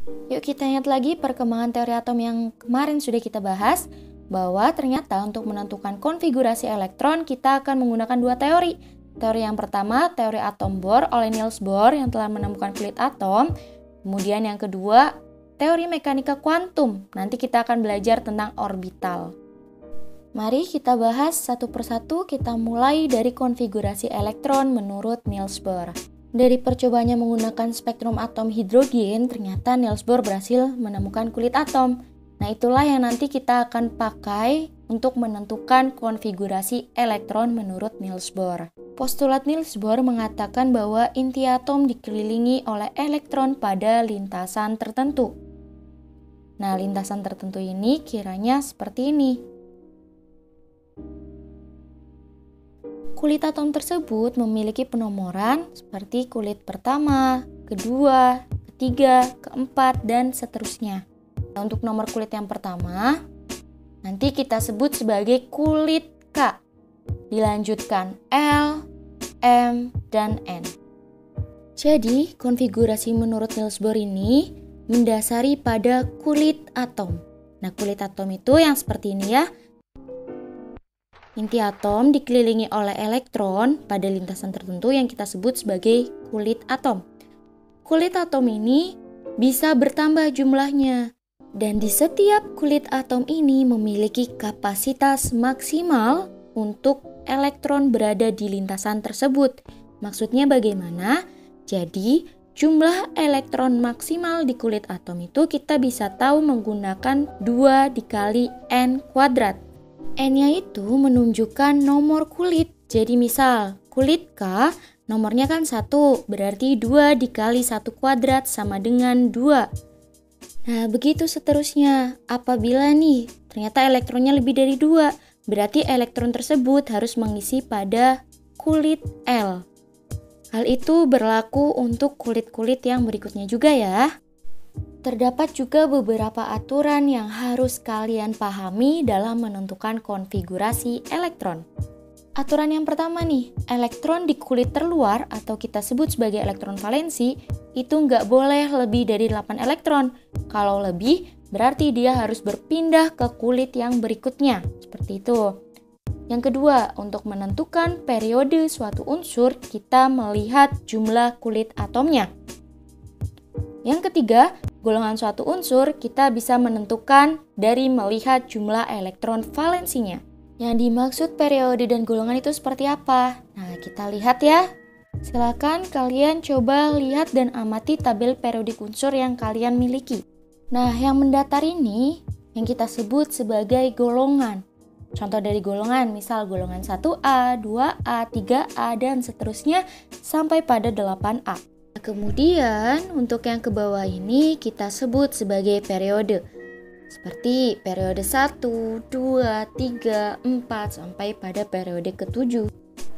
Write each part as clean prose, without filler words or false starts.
Yuk kita ingat lagi perkembangan teori atom yang kemarin sudah kita bahas, bahwa ternyata untuk menentukan konfigurasi elektron kita akan menggunakan dua teori. Teori yang pertama, teori atom Bohr oleh Niels Bohr yang telah menemukan kulit atom. Kemudian yang kedua, teori mekanika kuantum. Nanti kita akan belajar tentang orbital. Mari kita bahas satu persatu, kita mulai dari konfigurasi elektron menurut Niels Bohr. Dari percobaannya menggunakan spektrum atom hidrogen, ternyata Niels Bohr berhasil menemukan kulit atom. Nah, itulah yang nanti kita akan pakai untuk menentukan konfigurasi elektron menurut Niels Bohr. Postulat Niels Bohr mengatakan bahwa inti atom dikelilingi oleh elektron pada lintasan tertentu. Nah, lintasan tertentu ini kiranya seperti ini. Kulit atom tersebut memiliki penomoran seperti kulit pertama, kedua, ketiga, keempat, dan seterusnya. Nah, untuk nomor kulit yang pertama, nanti kita sebut sebagai kulit K. Dilanjutkan L, M, dan N. Jadi, konfigurasi menurut Niels Bohr ini mendasari pada kulit atom. Nah, kulit atom itu yang seperti ini ya. Inti atom dikelilingi oleh elektron pada lintasan tertentu yang kita sebut sebagai kulit atom. Kulit atom ini bisa bertambah jumlahnya, dan di setiap kulit atom ini memiliki kapasitas maksimal untuk elektron berada di lintasan tersebut. Maksudnya bagaimana? Jadi, jumlah elektron maksimal di kulit atom itu kita bisa tahu menggunakan 2 dikali N kuadrat. N-nya itu menunjukkan nomor kulit. Jadi misal, kulit K nomornya kan 1, berarti 2 dikali 1 kuadrat sama dengan 2. Nah, begitu seterusnya. Apabila nih, ternyata elektronnya lebih dari 2, berarti elektron tersebut harus mengisi pada kulit L. Hal itu berlaku untuk kulit-kulit yang berikutnya juga ya. Terdapat juga beberapa aturan yang harus kalian pahami dalam menentukan konfigurasi elektron. Aturan yang pertama nih, elektron di kulit terluar atau kita sebut sebagai elektron valensi itu nggak boleh lebih dari 8 elektron. Kalau lebih, berarti dia harus berpindah ke kulit yang berikutnya. Seperti itu. Yang kedua, untuk menentukan periode suatu unsur, kita melihat jumlah kulit atomnya. Yang ketiga, golongan suatu unsur kita bisa menentukan dari melihat jumlah elektron valensinya. Yang dimaksud periode dan golongan itu seperti apa? Nah, kita lihat ya. Silakan kalian coba lihat dan amati tabel periodik unsur yang kalian miliki. Nah, yang mendatar ini yang kita sebut sebagai golongan. Contoh dari golongan, misal golongan 1A, 2A, 3A, dan seterusnya sampai pada 8A. Kemudian untuk yang ke bawah ini kita sebut sebagai periode. Seperti periode 1, 2, 3, 4 sampai pada periode ke-7.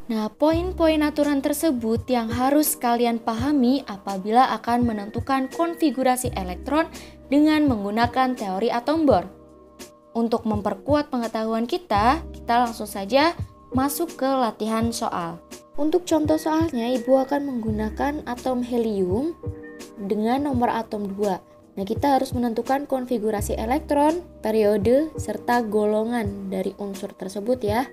Nah, poin-poin aturan tersebut yang harus kalian pahami apabila akan menentukan konfigurasi elektron dengan menggunakan teori atom Bohr. Untuk memperkuat pengetahuan kita langsung saja masuk ke latihan soal. Untuk contoh soalnya, Ibu akan menggunakan atom helium dengan nomor atom 2. Nah, kita harus menentukan konfigurasi elektron, periode, serta golongan dari unsur tersebut ya.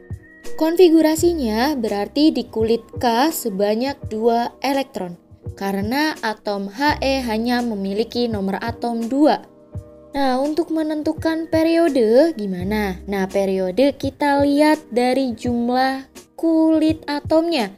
Konfigurasinya berarti di kulit K sebanyak 2 elektron, karena atom He hanya memiliki nomor atom 2. Nah, untuk menentukan periode gimana? Nah, periode kita lihat dari jumlah kulit atomnya.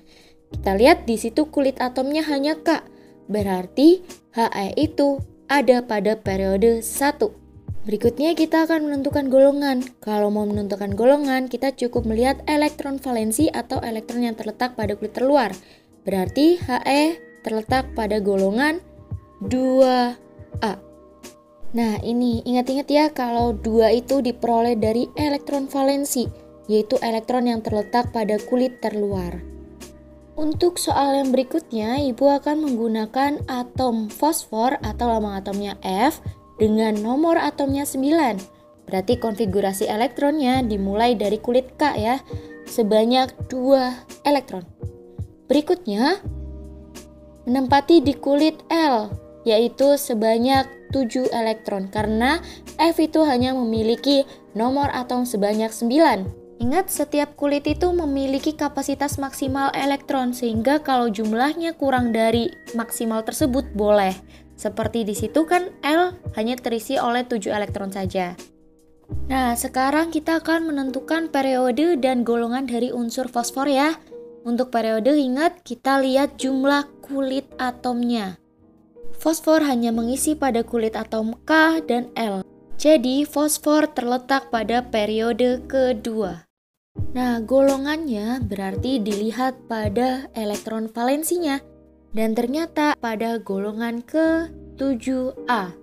Kita lihat di situ kulit atomnya hanya K. Berarti He itu ada pada periode 1. Berikutnya kita akan menentukan golongan. Kalau mau menentukan golongan, kita cukup melihat elektron valensi atau elektron yang terletak pada kulit terluar. Berarti He terletak pada golongan 2A. Nah, ini ingat-ingat ya kalau 2 itu diperoleh dari elektron valensi, yaitu elektron yang terletak pada kulit terluar. Untuk soal yang berikutnya, Ibu akan menggunakan atom fosfor atau lambang atomnya F dengan nomor atomnya 9. Berarti konfigurasi elektronnya dimulai dari kulit K ya, sebanyak 2 elektron. Berikutnya, menempati di kulit L. yaitu sebanyak 7 elektron, karena F itu hanya memiliki nomor atom sebanyak 9. Ingat, setiap kulit itu memiliki kapasitas maksimal elektron, sehingga kalau jumlahnya kurang dari maksimal tersebut boleh. Seperti di situ kan L hanya terisi oleh 7 elektron saja. Nah, sekarang kita akan menentukan periode dan golongan dari unsur fosfor ya. Untuk periode ingat, kita lihat jumlah kulit atomnya. Fosfor hanya mengisi pada kulit atom K dan L. Jadi, fosfor terletak pada periode kedua. Nah, golongannya berarti dilihat pada elektron valensinya. Dan ternyata pada golongan ke-7A.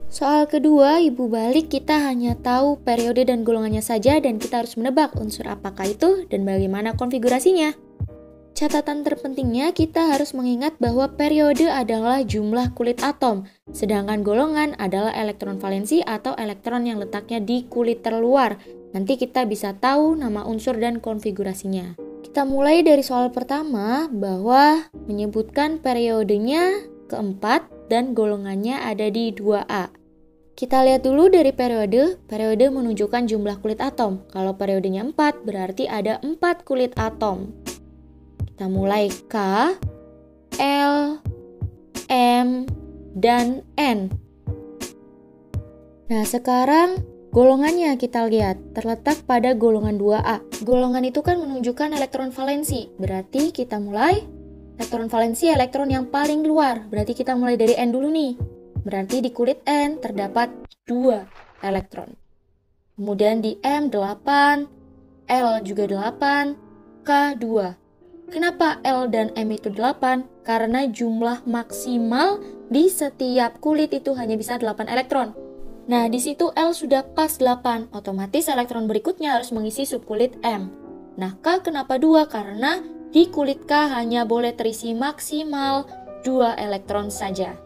Soal kedua, Ibu balik kita hanya tahu periode dan golongannya saja dan kita harus menebak unsur apakah itu dan bagaimana konfigurasinya. Catatan terpentingnya kita harus mengingat bahwa periode adalah jumlah kulit atom, sedangkan golongan adalah elektron valensi atau elektron yang letaknya di kulit terluar. Nanti kita bisa tahu nama unsur dan konfigurasinya. Kita mulai dari soal pertama bahwa menyebutkan periodenya keempat dan golongannya ada di 2A. Kita lihat dulu dari periode menunjukkan jumlah kulit atom. Kalau periodenya 4 berarti ada 4 kulit atom. Kita mulai K, L, M, dan N. Nah, sekarang golongannya kita lihat terletak pada golongan 2A. Golongan itu kan menunjukkan elektron valensi. Berarti kita mulai elektron valensi elektron yang paling luar. Berarti kita mulai dari N dulu nih. Berarti di kulit N terdapat 2 elektron. Kemudian di M 8, L juga 8, K 2. Kenapa L dan M itu 8? Karena jumlah maksimal di setiap kulit itu hanya bisa 8 elektron. Nah, di situ L sudah pas 8, otomatis elektron berikutnya harus mengisi subkulit M. Nah, K kenapa 2? Karena di kulit K hanya boleh terisi maksimal 2 elektron saja.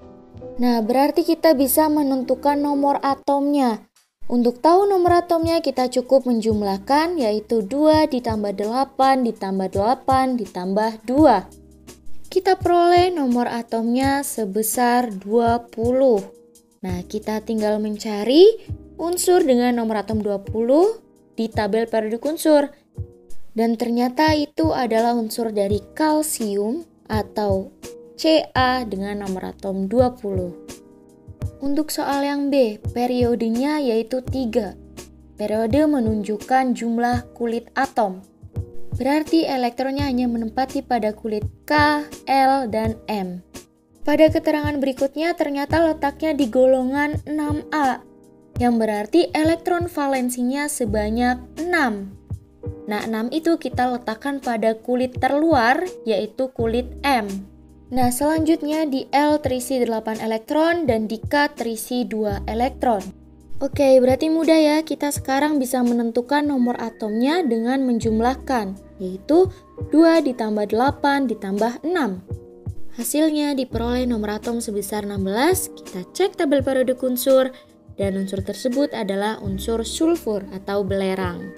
Nah, berarti kita bisa menentukan nomor atomnya. Untuk tahu nomor atomnya kita cukup menjumlahkan, yaitu 2 ditambah 8 ditambah 8 ditambah 2. Kita peroleh nomor atomnya sebesar 20. Nah, kita tinggal mencari unsur dengan nomor atom 20 di tabel periodik unsur. Dan ternyata itu adalah unsur dari kalsium atau Ca dengan nomor atom 20. Untuk soal yang B, periodenya yaitu 3. Periode menunjukkan jumlah kulit atom. Berarti elektronnya hanya menempati pada kulit K, L, dan M. Pada keterangan berikutnya ternyata letaknya di golongan 6A, yang berarti elektron valensinya sebanyak 6. Nah, 6 itu kita letakkan pada kulit terluar, yaitu kulit M. Nah, selanjutnya di L terisi 8 elektron dan di K terisi 2 elektron. Oke, berarti mudah ya, kita sekarang bisa menentukan nomor atomnya dengan menjumlahkan, yaitu 2 ditambah 8 ditambah 6. Hasilnya diperoleh nomor atom sebesar 16, kita cek tabel periodik unsur, dan unsur tersebut adalah unsur sulfur atau belerang.